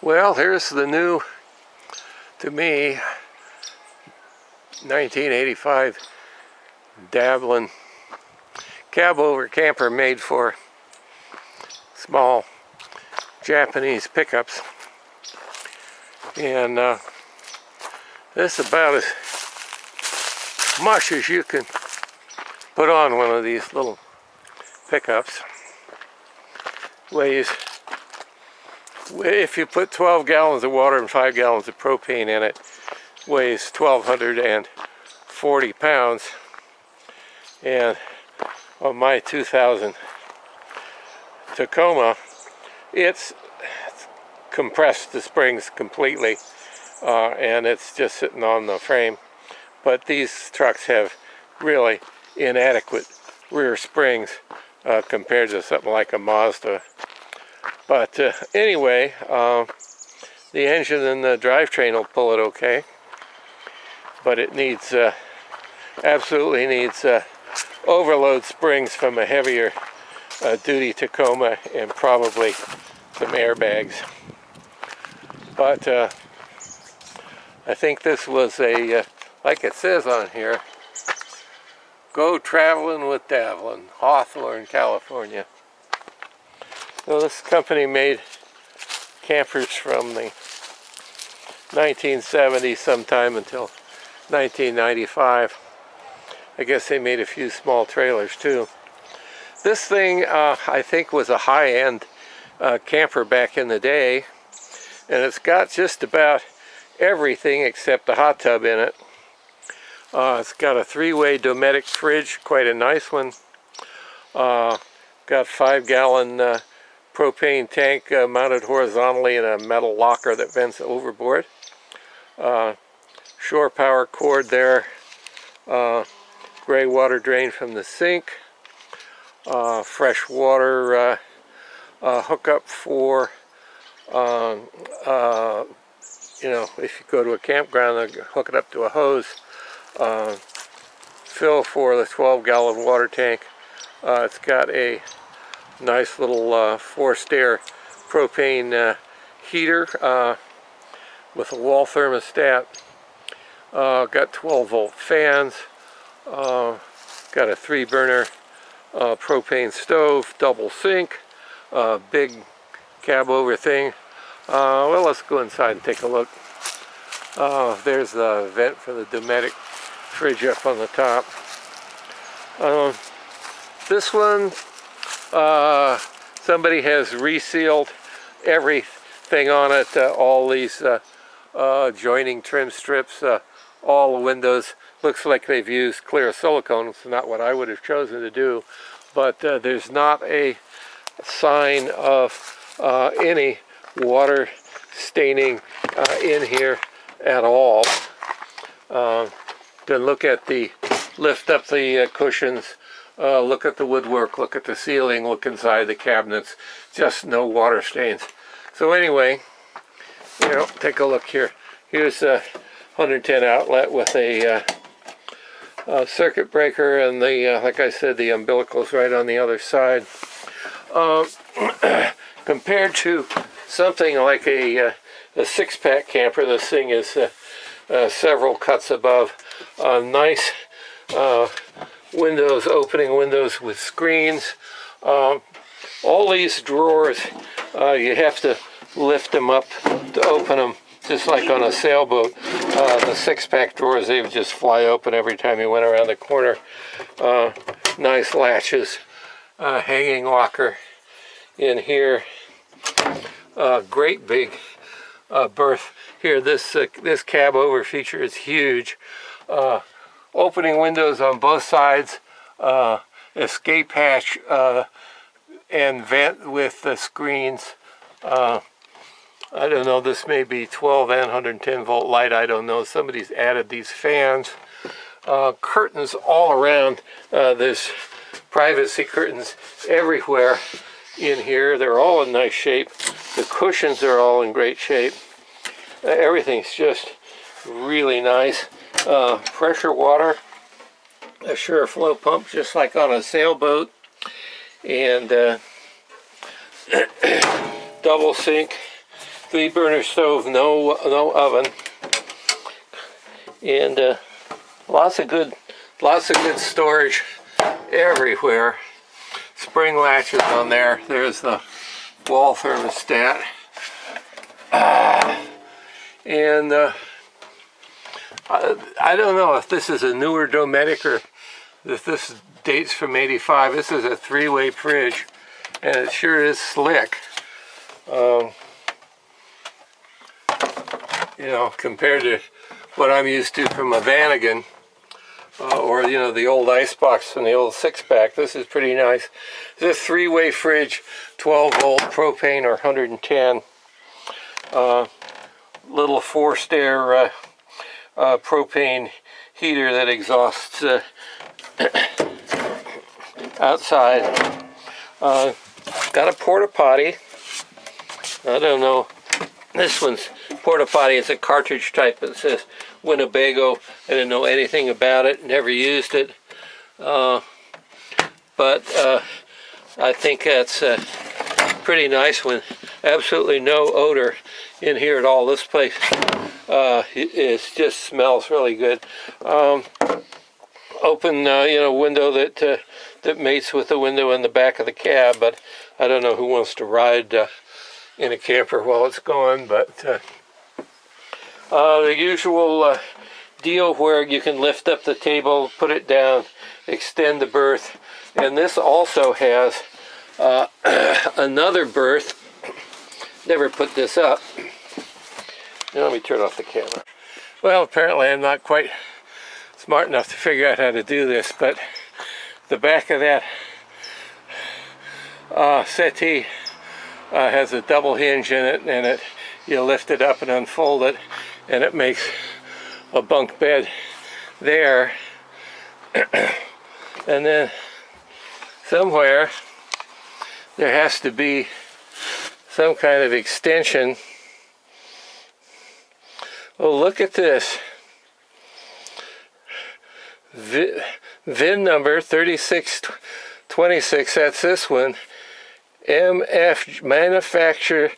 Well, here's the new, to me, 1985 Davlin Cab Over Camper, made for small Japanese pickups. And this is about as much as you can put on one of these little pickups. Weighs, if you put 12 gallons of water and 5 gallons of propane in it, weighs 1,240 pounds. And on my 2000 Tacoma, it's compressed the springs completely, and it's just sitting on the frame. But these trucks have really inadequate rear springs compared to something like a Mazda. But anyway, the engine and the drivetrain will pull it okay, but it needs absolutely needs overload springs from a heavier duty Tacoma, and probably some airbags. But I think this was a like it says on here, go traveling with Davlin, Hawthorne, California. So this company made campers from the 1970s sometime until 1995. I guess they made a few small trailers too. This thing I think was a high-end camper back in the day, and it's got just about everything except the hot tub in it. It's got a 3-way Dometic fridge, quite a nice one. Got 5-gallon propane tank mounted horizontally in a metal locker that vents overboard. Shore power cord there. Gray water drain from the sink. Fresh water hookup for, you know, if you go to a campground, they'll hook it up to a hose. Fill for the 12-gallon water tank. It's got a nice little forced air propane heater with a wall thermostat. Got 12-volt fans. Got a 3-burner propane stove, double sink, big cab over thing. Well, let's go inside and take a look. There's the vent for the Dometic fridge up on the top. This one, somebody has resealed everything on it, all these joining trim strips, all the windows. Looks like they've used clear silicone. It's not what I would have chosen to do, but there's not a sign of any water staining in here at all. Then lift up the cushions, look at the woodwork, look at the ceiling, look inside the cabinets, just no water stains. So anyway, you know, take a look here. Here's a 110 outlet with a circuit breaker, and the like I said, the umbilical's right on the other side. Compared to something like a 6-pack camper, this thing is several cuts above. Nice windows, opening windows with screens. All these drawers, you have to lift them up to open them, just like on a sailboat. The 6-pack drawers, they would just fly open every time you went around the corner. Nice latches, hanging locker in here. Great big berth here. This cab over feature is huge. Opening windows on both sides, escape hatch and vent with the screens. I don't know, this may be 12 and 110 volt light, I don't know. Somebody's added these fans. Curtains all around. There's privacy curtains everywhere in here. They're all in nice shape. The cushions are all in great shape. Everything's just really nice. Pressure water, a sure flow pump just like on a sailboat, and double sink, 3-burner stove, no oven, and lots of good storage everywhere. Spring latches on there. There's the wall thermostat, and I don't know if this is a newer Dometic or if this dates from '85. This is a 3-way fridge, and it sure is slick. You know, compared to what I'm used to from a Vanagon, or you know, the old icebox from the old 6-pack. This is pretty nice. It's a 3-way fridge, 12-volt propane or 110. Little forced air propane heater that exhausts outside. Got a porta potty. I don't know. This one's porta potty. It's a cartridge type. It says Winnebago. I didn't know anything about it. Never used it. But I think that's pretty nice one. Absolutely no odor in here at all. This place it just smells really good. Open you know, window that mates with the window in the back of the cab, but I don't know who wants to ride in a camper while it's gone. But the usual deal where you can lift up the table, put it down, extend the berth, and this also has another berth. Never put this up. Now let me turn off the camera. Well, apparently I'm not quite smart enough to figure out how to do this, but the back of that settee has a double hinge in it, and you lift it up and unfold it, and it makes a bunk bed there. And then somewhere there has to be some kind of extension. Oh, look at this. VIN number 3626, that's this one. MF manufacturer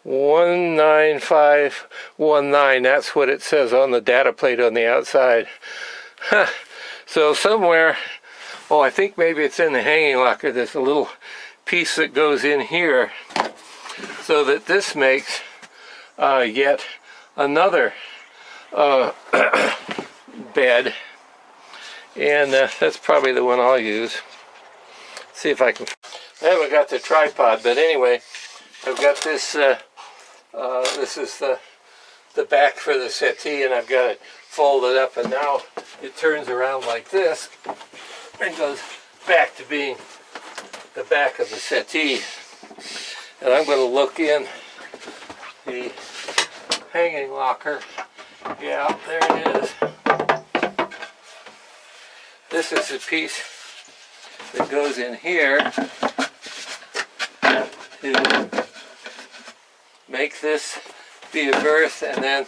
19519. That's what it says on the data plate on the outside. Huh. So somewhere, oh, I think maybe it's in the hanging locker, there's a little piece that goes in here, so that this makes yet another bed, and that's probably the one I'll use. See if I can. I haven't got the tripod, but anyway, I've got this. This is the back for the settee, and I've got it folded up, and now it turns around like this and goes back to being the back of the settee. And I'm going to look in the hanging locker. Yeah, there it is. This is the piece that goes in here to make this be a berth, and then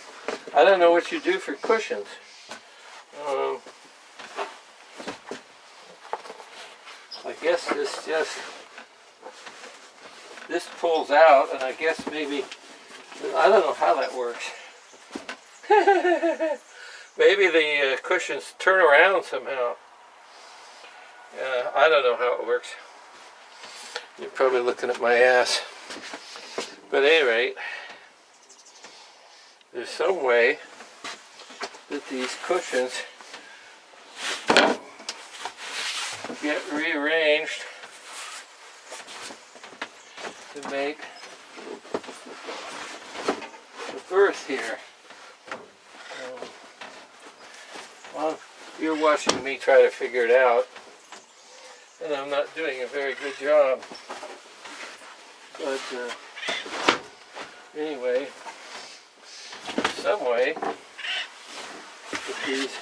I don't know what you do for cushions. I guess this pulls out, and I guess maybe, I don't know how that works. Maybe the cushions turn around somehow. I don't know how it works. You're probably looking at my ass. But at any rate, there's some way that these cushions get rearranged to make the berth here. Well, you're watching me try to figure it out, and I'm not doing a very good job. But anyway, some way that these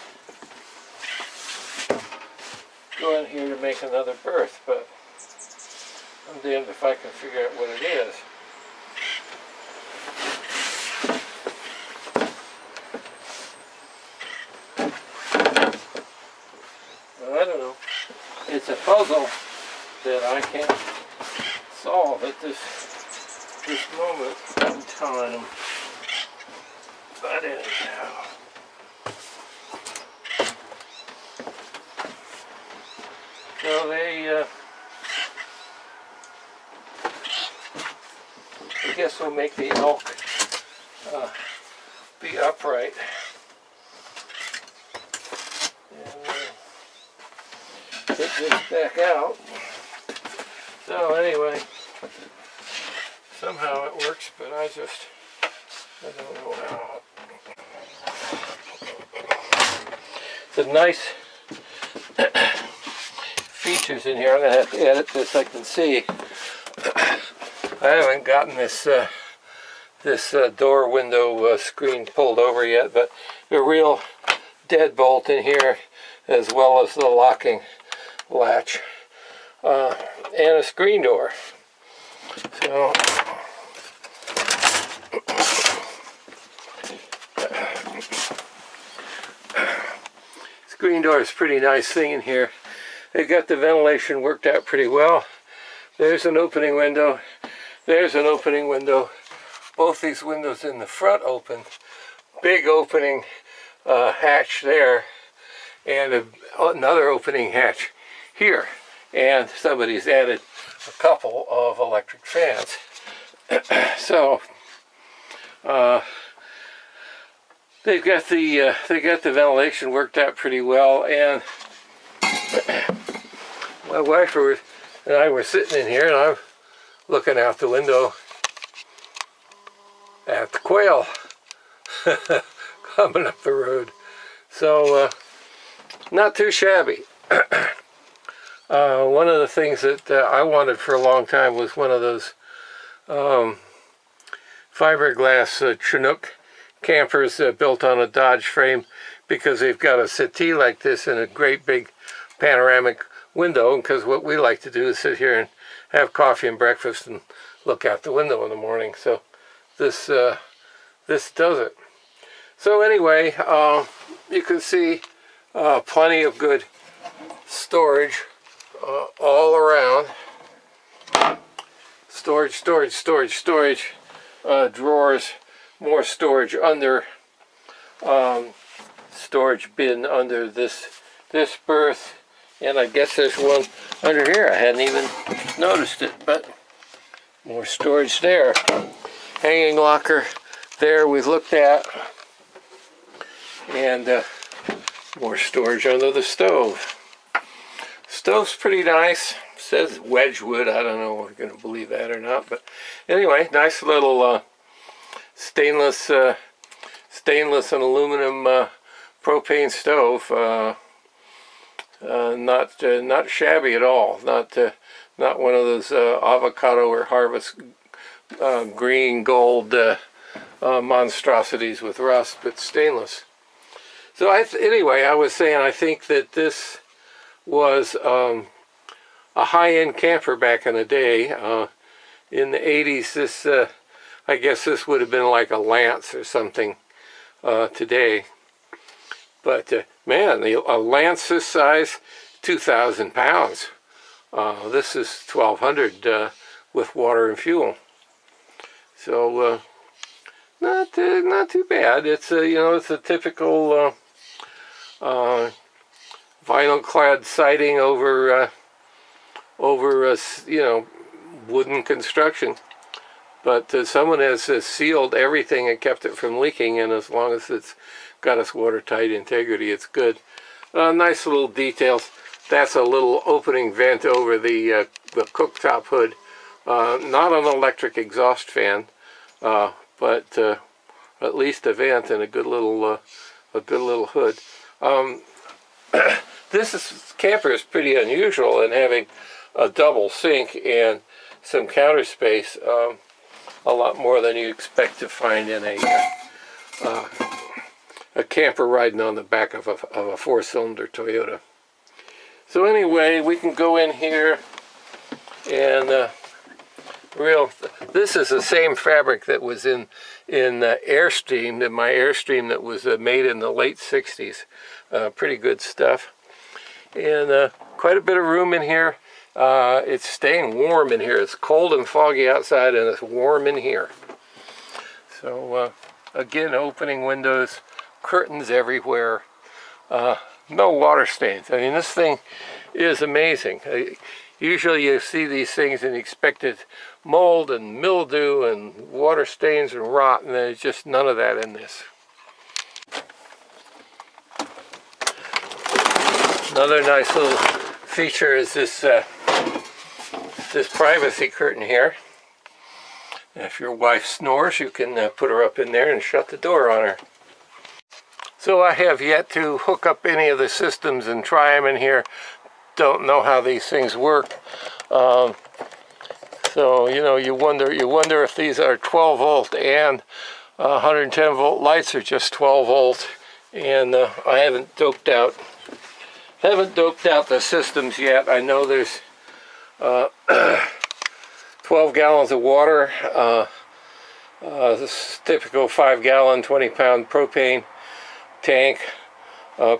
go in here to make another berth, but I'm damned if I can figure out what it is. Well, I don't know. It's a puzzle that I can't solve at this this moment in time. But anyhow. So they, I guess we'll make the elk be upright. And get this back out. So anyway, somehow it works, but I don't know how. The nice features in here. I'm going to have to edit this. I can see I haven't gotten this door window screen pulled over yet, but a real deadbolt in here, as well as the locking latch and a screen door. So screen door is a pretty nice thing in here. They've got the ventilation worked out pretty well. There's an opening window. There's an opening window. Both these windows in the front open. Big opening hatch there, and another opening hatch here. And somebody's added a couple of electric fans. So they've got the ventilation worked out pretty well, and my wife and I were sitting in here, and I'm looking out the window at the quail coming up the road. So not too shabby. One of the things that I wanted for a long time was one of those fiberglass Chinook campers built on a Dodge frame, because they've got a settee like this and a great big panoramic window, because what we like to do is sit here and have coffee and breakfast and look out the window in the morning. So this does it. So anyway, you can see plenty of good storage all around. Storage, drawers, more storage under, storage bin under this berth, and I guess there's one under here. I hadn't even noticed it, but more storage there. Hanging locker there we've looked at, and more storage under the stove. Stove's pretty nice. It says Wedgwood. I don't know if we're going to believe that or not, but anyway, nice little stainless and aluminum propane stove. Not shabby at all. Not one of those avocado or harvest green gold monstrosities with rust, but stainless. So anyway, I was saying I think that this was a high-end camper back in the day. In the 80s, this I guess this would have been like a Lance or something today. But man, a Lance this size, 2,000 pounds. This is 1,200 with water and fuel. So not too bad. It's it's a typical vinyl-clad siding over wooden construction. But someone has sealed everything and kept it from leaking, and as long as it's got its watertight integrity, it's good. Nice little details. That's a little opening vent over the cooktop hood. Not an electric exhaust fan, but at least a vent and a good little hood. This camper is pretty unusual in having a double sink and some counter space. A lot more than you expect to find in a camper riding on the back of a four-cylinder Toyota. So anyway, we can go in here and this is the same fabric that was in Airstream, my Airstream that was made in the late 60s. Pretty good stuff. And quite a bit of room in here. it's staying warm in here. It's cold and foggy outside, and it's warm in here. So again, opening windows, curtains everywhere, no water stains. I mean, this thing is amazing. Usually you see these things and expect it mold and mildew and water stains and rot, and there's just none of that in this. Another nice little feature is this this privacy curtain here. If your wife snores, you can put her up in there and shut the door on her. So I have yet to hook up any of the systems and try them in here. Don't know how these things work. So you wonder if these are 12 volt and 110 volt lights or just 12 volt. And I haven't doped out the systems yet. I know there's 12 gallons of water, this typical 5-gallon, 20-pound propane tank,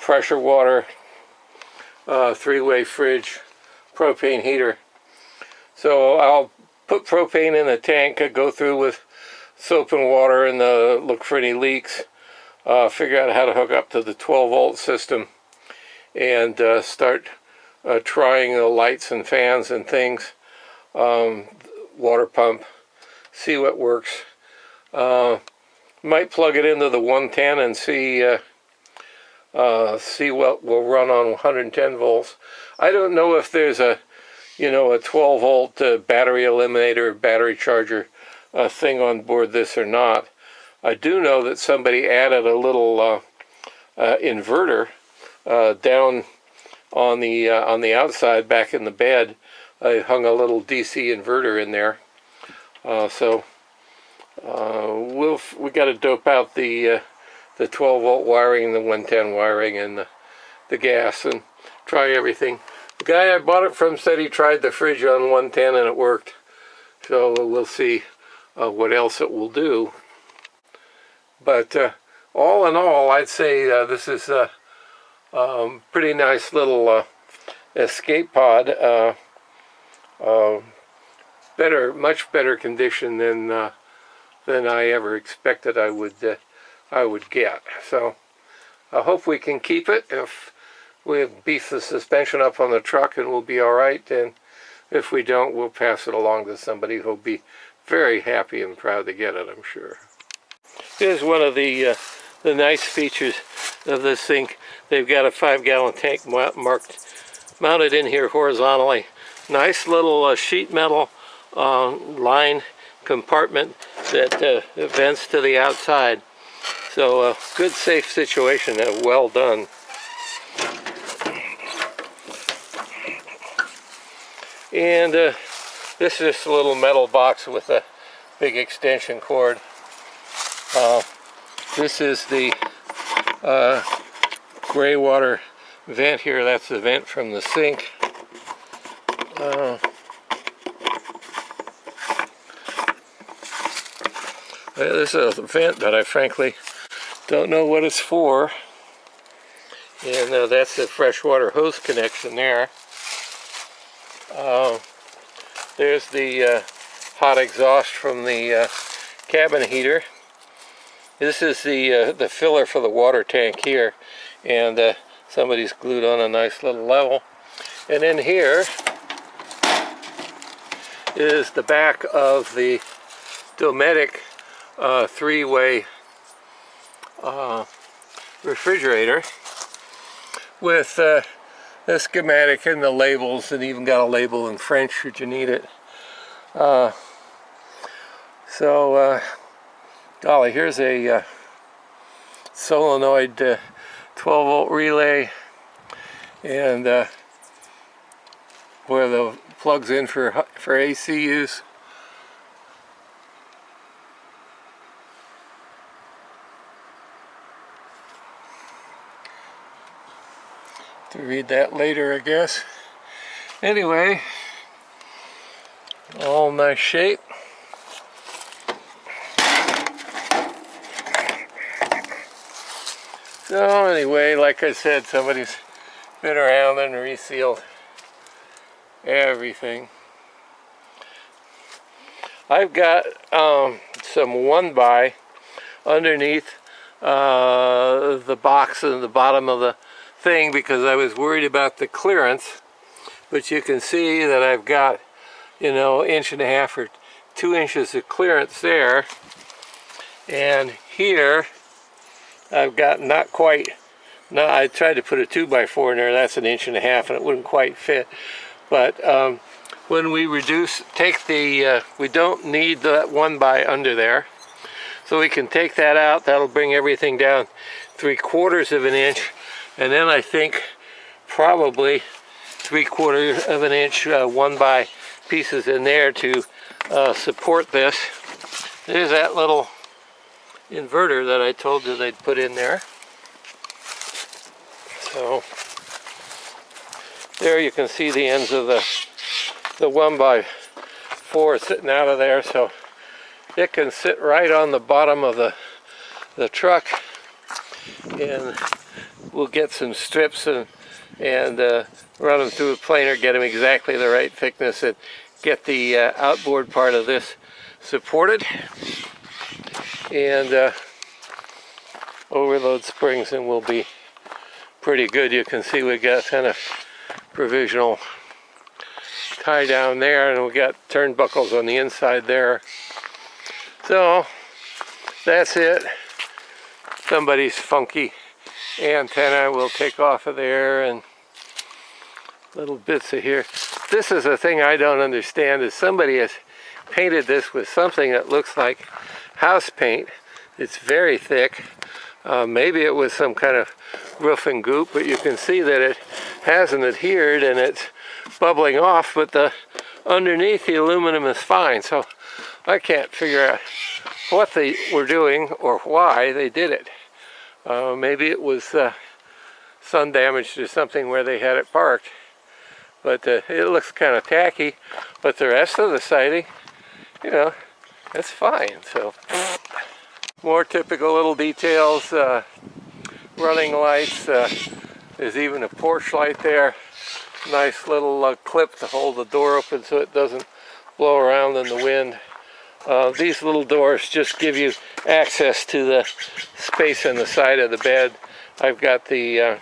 pressure water, 3-way fridge, propane heater. So I'll put propane in the tank, go through with soap and water and look for any leaks, figure out how to hook up to the 12-volt system, and start trying the lights and fans and things, water pump, see what works. Might plug it into the 110 and see what will run on 110 volts. I don't know if there's a 12 volt battery eliminator, battery charger thing on board this or not. I do know that somebody added a little inverter down on the outside back in the bed. I hung a little DC inverter in there. So we got to dope out the 12 volt wiring, the 110 wiring, and the gas, and try everything. The guy I bought it from said he tried the fridge on 110 and it worked. So we'll see what else it will do. But all in all, I'd say this is a pretty nice little escape pod. Much better condition than I ever expected I would get. So I hope we can keep it. If we beef the suspension up on the truck, and we'll be all right. And if we don't, we'll pass it along to somebody who'll be very happy and proud to get it, I'm sure. Here's one of the nice features of this thing. They've got a 5-gallon tank mounted in here horizontally. Nice little sheet metal line compartment that vents to the outside. So good, safe situation. Well done. And this is just a little metal box with a big extension cord. This is the gray water vent here. That's the vent from the sink. This is a vent, but I frankly don't know what it's for. And that's the freshwater hose connection there. There's the hot exhaust from the cabin heater. This is the filler for the water tank here, and somebody's glued on a nice little level. And in here is the back of the Dometic 3-way refrigerator with the schematic and the labels, and even got a label in French should you need it. Golly, here's a solenoid 12 volt relay, and where the plugs in for AC use. To read that later, I guess. Anyway, all nice shape. So anyway, like I said, somebody's been around and resealed everything. I've got some 1x underneath the box in the bottom of the thing because I was worried about the clearance. But you can see that I've got, you know, 1.5 or 2 inches of clearance there. And here I've got not quite, no, I tried to put a 2x4 in there, that's 1.5 inches and it wouldn't quite fit. But when we take the, we don't need that 1x under there. So we can take that out, that'll bring everything down 3/4 of an inch. And then I think probably 3/4 of an inch 1x pieces in there to support this. There's that little inverter that I told you they'd put in there. So there you can see the ends of the 1x4 sitting out of there, so it can sit right on the bottom of the truck, and we'll get some strips and run them through a planer, get them exactly the right thickness, and get the outboard part of this supported, and overload springs, and we'll be pretty good. You can see we got kind of provisional tie down there, and we got turnbuckles on the inside there. So that's it. Somebody's funky antenna will take off of there, and little bits of here. This is a thing I don't understand, is somebody has painted this with something that looks like house paint. It's very thick. Maybe it was some kind of roofing goop, but you can see that it hasn't adhered and it's bubbling off, but the underneath the aluminum is fine. So I can't figure out what they were doing or why they did it. Maybe it was sun damage or something where they had it parked. But it looks kind of tacky. But the rest of the siding, you know, that's fine. So more typical little details. Running lights. There's even a porch light there. Nice little clip to hold the door open so it doesn't blow around in the wind. These little doors just give you access to the space on the side of the bed. I've got the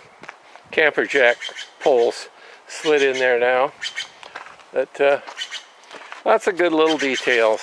camper jack poles slid in there now. But lots of good little details.